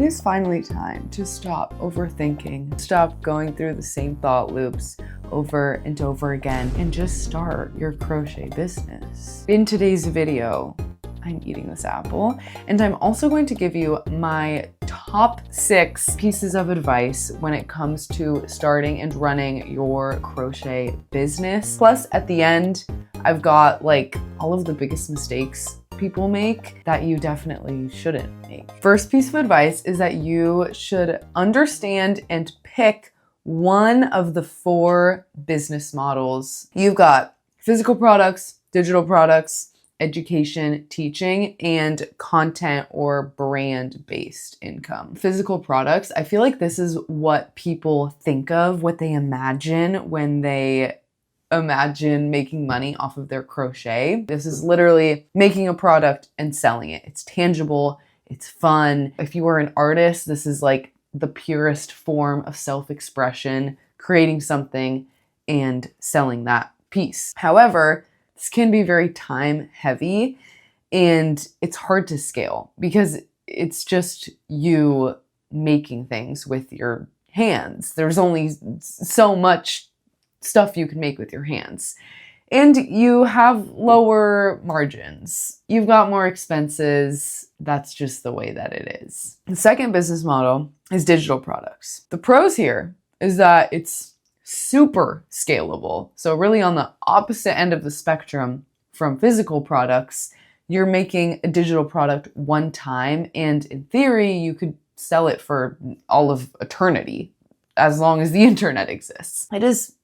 is finally time to stop overthinking, stop going through the same thought loops over and over again, and just start your crochet business. In today's video, I'm eating this apple, and I'm also going to give you my top 6 pieces of advice when it comes to starting and running your crochet business. Plus, at the end, I've got like all of the biggest mistakes people make that you definitely shouldn't make. First piece of advice is that you should understand and pick one of the 4 business models. You've got physical products, digital products, education, teaching, and content or brand-based income. Physical products, I feel like this is what people think of, what they imagine when they imagine making money off of their crochet. This is literally making a product and selling it. It's tangible, it's fun. If you are an artist, this is like the purest form of self-expression, creating something and selling that piece. However, this can be very time heavy and it's hard to scale because it's just you making things with your hands. There's only so much stuff you can make with your hands. And you have lower margins. You've got more expenses. That's just the way that it is. The second business model is digital products. The pros here is that it's super scalable. So really on the opposite end of the spectrum from physical products, you're making a digital product one time, and in theory, you could sell it for all of eternity as long as the internet exists. It is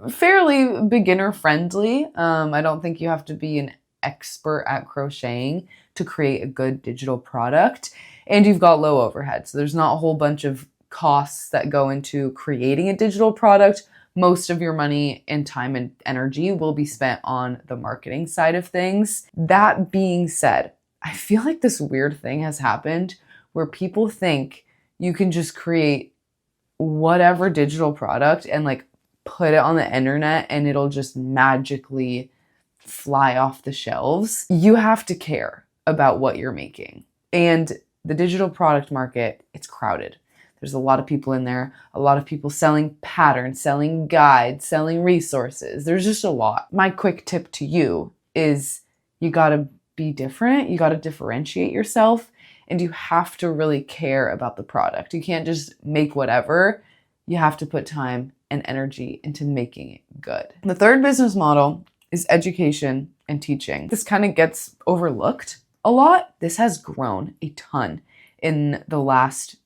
fairly beginner friendly. I don't think you have to be an expert at crocheting to create a good digital product, and you've got low overhead. So there's not a whole bunch of costs that go into creating a digital product. Most of your money and time and energy will be spent on the marketing side of things. That being said, I feel like this weird thing has happened where people think you can just create whatever digital product and like put it on the internet and it'll just magically fly off the shelves. You have to care about what you're making. And the digital product market, it's crowded. There's a lot of people in there, a lot of people selling patterns, selling guides, selling resources. There's just a lot. My quick tip to you is you gotta be different, you gotta differentiate yourself, and you have to really care about the product. You can't just make whatever. You have to put time and energy into making it good. The third business model is education and teaching. This kind of gets overlooked a lot. This has grown a ton in the last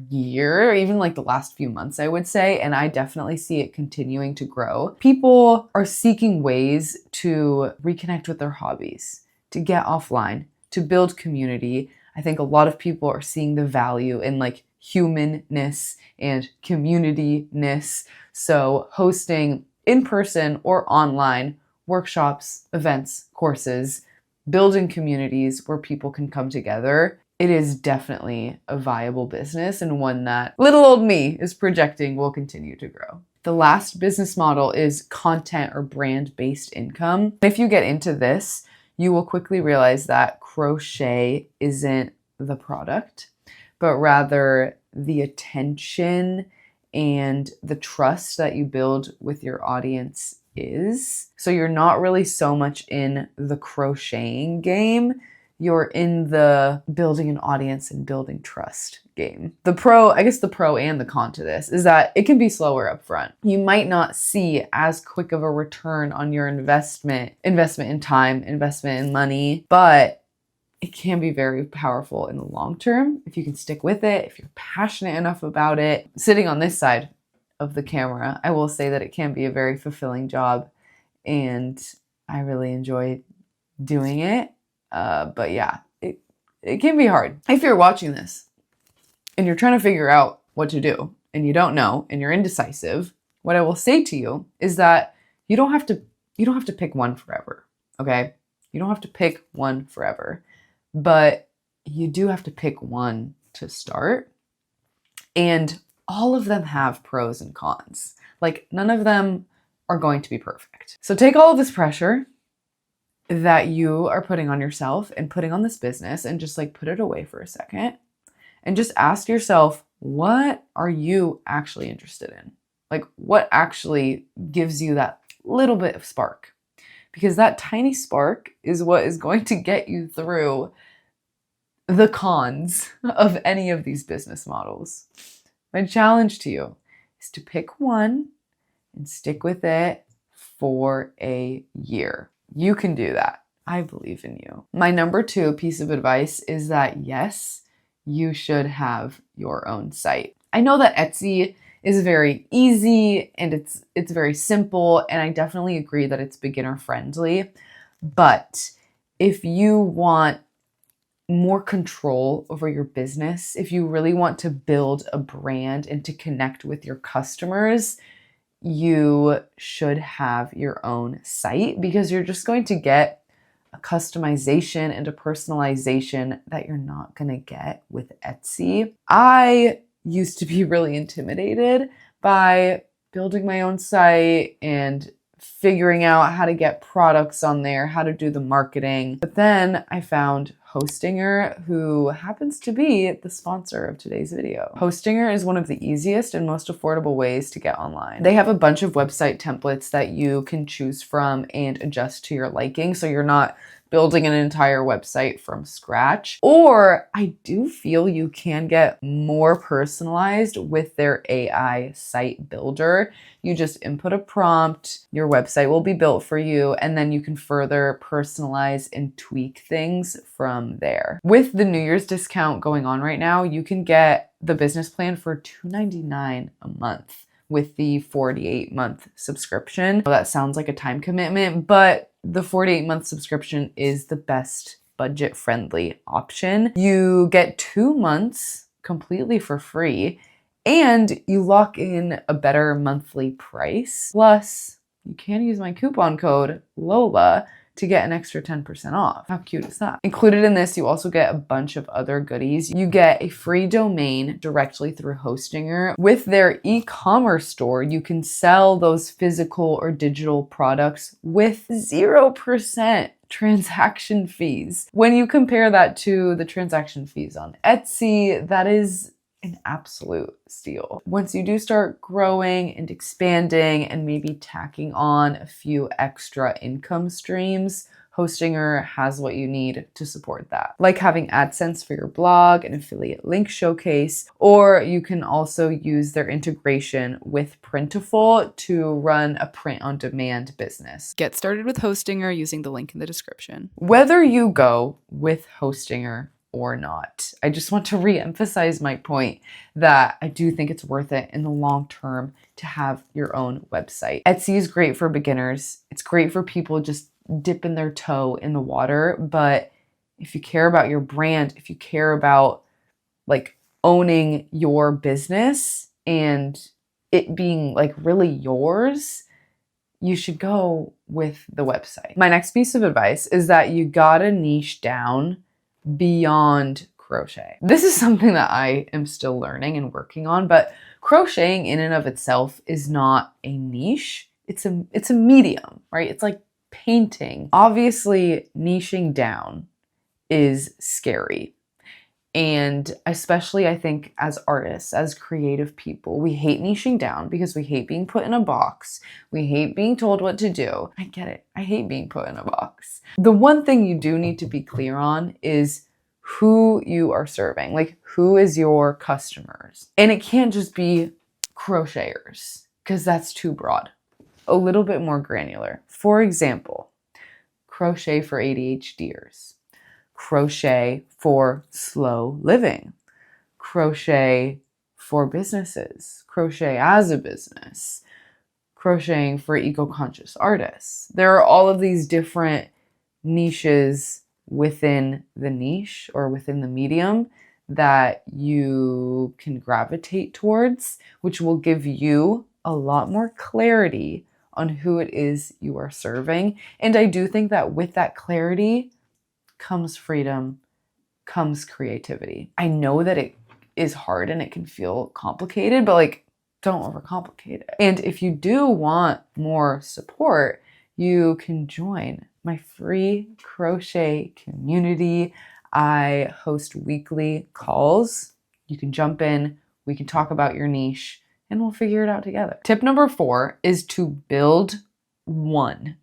year, or even like the last few months, I would say, and I definitely see it continuing to grow. People are seeking ways to reconnect with their hobbies, to get offline, to build community. I think a lot of people are seeing the value in like humanness and community-ness. So hosting in-person or online workshops, events, courses, building communities where people can come together, it is definitely a viable business and one that little old me is projecting will continue to grow. The last business model is content or brand-based income. If you get into this, you will quickly realize that crochet isn't the product, but rather the attention and the trust that you build with your audience is. So you're not really so much in the crocheting game, you're in the building an audience and building trust game. The pro and the con to this is that it can be slower up front. You might not see as quick of a return on your investment in time, investment in money, but it can be very powerful in the long term if you can stick with it, if you're passionate enough about it. Sitting on this side of the camera, I will say that it can be a very fulfilling job and I really enjoy doing it. But yeah, it can be hard. If you're watching this and you're trying to figure out what to do and you don't know and you're indecisive, what I will say to you is that you don't have to pick one forever, okay? You don't have to pick one forever, but you do have to pick one to start. And all of them have pros and cons. Like none of them are going to be perfect. So take all of this pressure that you are putting on yourself and putting on this business and just like put it away for a second and just ask yourself, what are you actually interested in? Like, what actually gives you that little bit of spark? Because that tiny spark is what is going to get you through the cons of any of these business models. My challenge to you is to pick one and stick with it for a year. You can do that. I believe in you. My number 2 piece of advice is that yes, you should have your own site. I know that Etsy is very easy and it's very simple, and I definitely agree that it's beginner friendly. But if you want more control over your business, if you really want to build a brand and to connect with your customers, you should have your own site, because you're just going to get a customization and a personalization that you're not going to get with Etsy. I used to be really intimidated by building my own site and figuring out how to get products on there, how to do the marketing. But then I found Hostinger, who happens to be the sponsor of today's video. Hostinger is one of the easiest and most affordable ways to get online. They have a bunch of website templates that you can choose from and adjust to your liking, so you're not building an entire website from scratch. Or I do feel you can get more personalized with their AI site builder. You just input a prompt, your website will be built for you, and then you can further personalize and tweak things from there. With the New Year's discount going on right now, you can get the business plan for $2.99 a month with the 48-month subscription. Well, that sounds like a time commitment, but the 48-month subscription is the best budget-friendly option. You get 2 months completely for free, and you lock in a better monthly price. Plus, you can use my coupon code LOLA to get an extra 10% off. How cute is that? Included in this, you also get a bunch of other goodies. You get a free domain directly through Hostinger. With their e-commerce store, you can sell those physical or digital products with 0% transaction fees. When you compare that to the transaction fees on Etsy, that is an absolute steal. Once you do start growing and expanding and maybe tacking on a few extra income streams, Hostinger has what you need to support that. Like having AdSense for your blog, an affiliate link showcase, or you can also use their integration with Printful to run a print-on-demand business. Get started with Hostinger using the link in the description. Whether you go with Hostinger or not, I just want to re-emphasize my point that I do think it's worth it in the long term to have your own website. Etsy is great for beginners. It's great for people just dipping their toe in the water. But if you care about your brand, if you care about like owning your business and it being like really yours, you should go with the website. My next piece of advice is that you gotta niche down beyond crochet. This is something that I am still learning and working on, but crocheting in and of itself is not a niche. It's a medium, right? It's like painting. Obviously, niching down is scary. And especially, I think, as artists, as creative people, we hate niching down because we hate being put in a box. We hate being told what to do. I get it. I hate being put in a box. The one thing you do need to be clear on is who you are serving. Like, who is your customers? And it can't just be crocheters, because that's too broad. A little bit more granular. For example, crochet for ADHDers. Crochet for slow living, crochet for businesses, crochet as a business, crocheting for eco-conscious artists. There are all of these different niches within the niche or within the medium that you can gravitate towards, which will give you a lot more clarity on who it is you are serving. And I do think that with that clarity comes freedom, comes creativity. I know that it is hard and it can feel complicated, but like, don't overcomplicate it. And if you do want more support, you can join my free crochet community. I host weekly calls You can jump in, we can talk about your niche, and we'll figure it out together. Tip number 4 is to build one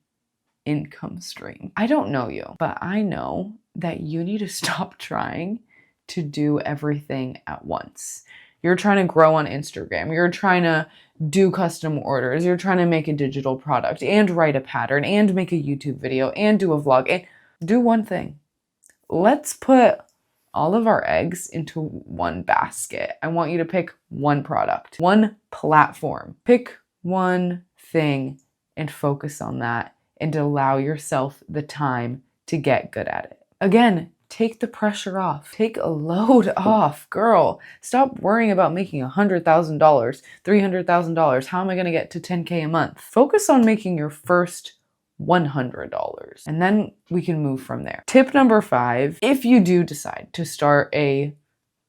income stream. I don't know you, but I know that you need to stop trying to do everything at once. You're trying to grow on Instagram. You're trying to do custom orders. You're trying to make a digital product and write a pattern and make a YouTube video and do a vlog and do one thing. Let's put all of our eggs into one basket. I want you to pick one product, one platform. Pick one thing and focus on that and allow yourself the time to get good at it. Again, take the pressure off. Take a load off, girl. Stop worrying about making $100,000, $300,000. How am I going to get to 10K a month? Focus on making your first $100, and then we can move from there. Tip number 5, if you do decide to start a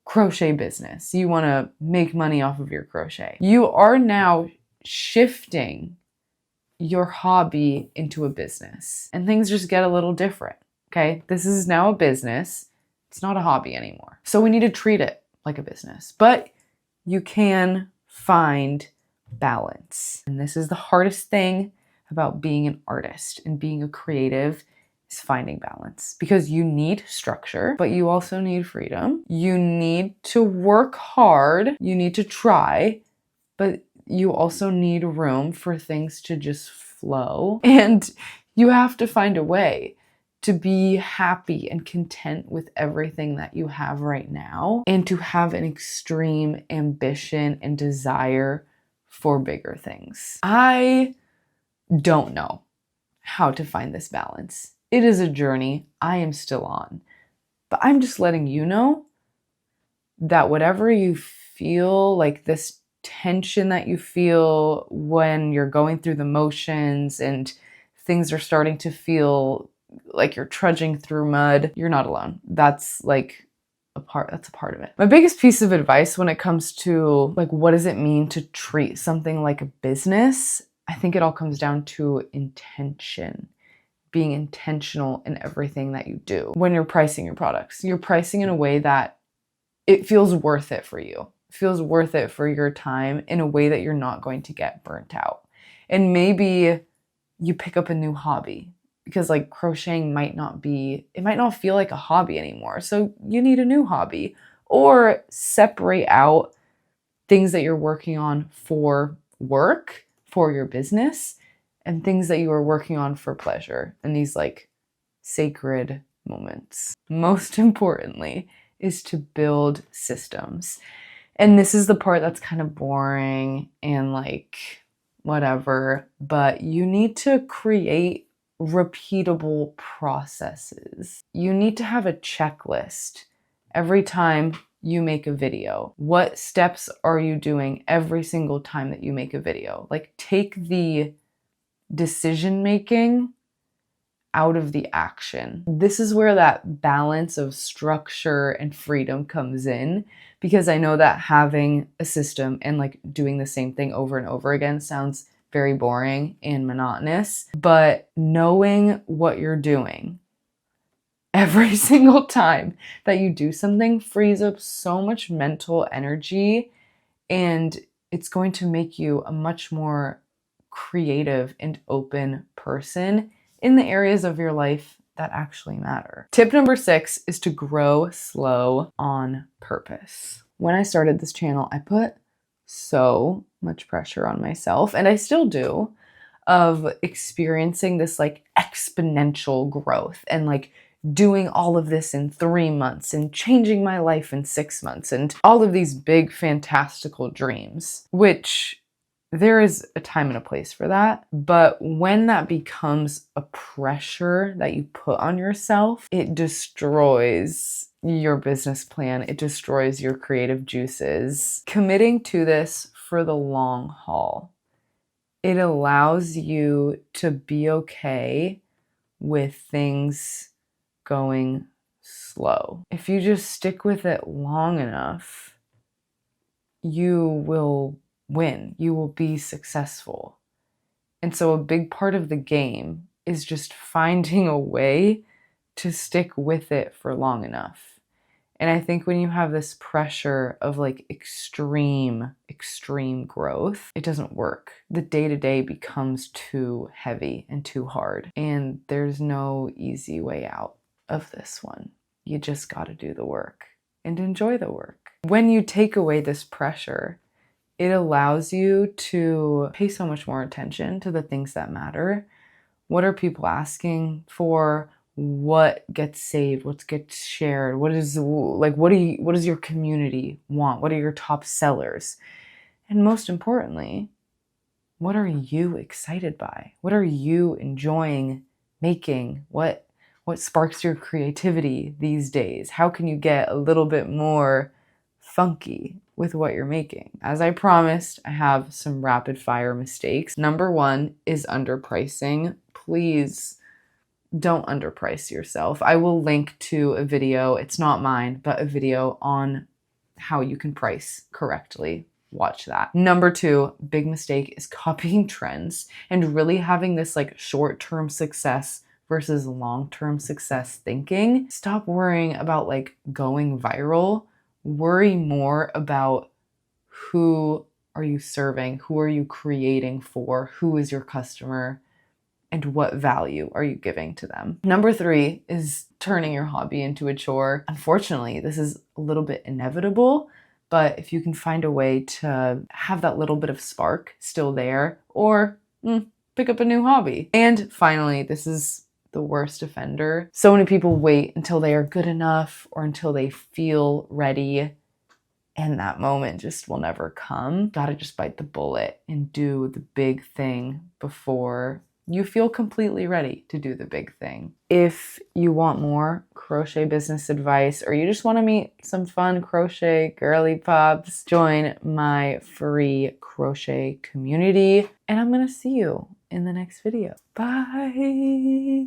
crochet business, you want to make money off of your crochet, you are now shifting your hobby into a business, and things just get a little different. Okay, this is now a business. It's not a hobby anymore. So we need to treat it like a business, but you can find balance. And this is the hardest thing about being an artist and being a creative, is finding balance, because you need structure, but you also need freedom. You need to work hard. You need to try, but you also need room for things to just flow. And you have to find a way to be happy and content with everything that you have right now, and to have an extreme ambition and desire for bigger things. I don't know how to find this balance. It is a journey I am still on, but I'm just letting you know that whatever you feel, like this tension that you feel when you're going through the motions and things are starting to feel like you're trudging through mud, you're not alone. That's a part of it. My biggest piece of advice when it comes to what does it mean to treat something like a business, I think it all comes down to intention. Being intentional in everything that you do. When you're pricing your products, you're pricing in a way that it feels worth it for you. It feels worth it for your time in a way that you're not going to get burnt out. And maybe you pick up a new hobby, because crocheting might not feel like a hobby anymore. So you need a new hobby, or separate out things that you're working on for work, for your business, and things that you are working on for pleasure, and these sacred moments. Most importantly is to build systems. And this is the part that's kind of boring and whatever, but you need to create repeatable processes. You need to have a checklist every time you make a video. What steps are you doing every single time that you make a video? Take the decision making out of the action. This is where that balance of structure and freedom comes in, because I know that having a system and doing the same thing over and over again sounds very boring and monotonous, but knowing what you're doing every single time that you do something frees up so much mental energy, and it's going to make you a much more creative and open person in the areas of your life that actually matter. Tip number 6 is to grow slow on purpose. When I started this channel, I put so much pressure on myself, and I still do, of experiencing this exponential growth and doing all of this in 3 months and changing my life in 6 months and all of these big fantastical dreams, which there is a time and a place for that. But when that becomes a pressure that you put on yourself, it destroys your business plan. It destroys your creative juices. Committing to this for the long haul, it allows you to be okay with things going slow. If you just stick with it long enough, you will win. You will be successful. And so a big part of the game is just finding a way to stick with it for long enough. And I think when you have this pressure of like extreme growth, it doesn't work. The day-to-day becomes too heavy and too hard. And there's no easy way out of this one. You just got to do the work and enjoy the work. When you take away this pressure, it allows you to pay so much more attention to the things that matter. What are people asking for? What gets saved? What gets shared? What does your community want? What are your top sellers? And most importantly, what are you excited by? What are you enjoying making? What sparks your creativity these days? How can you get a little bit more funky with what you're making? As I promised, I have some rapid fire mistakes. Number one is underpricing. Please don't underprice yourself. I will link to a video, it's not mine, but a video on how you can price correctly. Watch that. Number two, big mistake is copying trends and really having this like short-term success versus long-term success thinking. Stop worrying about like going viral. Worry more about who are you serving, who are you creating for, who is your customer, and what value are you giving to them. Number three is turning your hobby into a chore. Unfortunately, this is a little bit inevitable, but if you can find a way to have that little bit of spark still there, or pick up a new hobby. And finally, this is the worst offender. So many people wait until they are good enough or until they feel ready, and that moment just will never come. Gotta just bite the bullet and do the big thing before you feel completely ready to do the big thing. If you want more crochet business advice, or you just want to meet some fun crochet girly pops, join my free crochet community, and I'm gonna see you in the next video. Bye!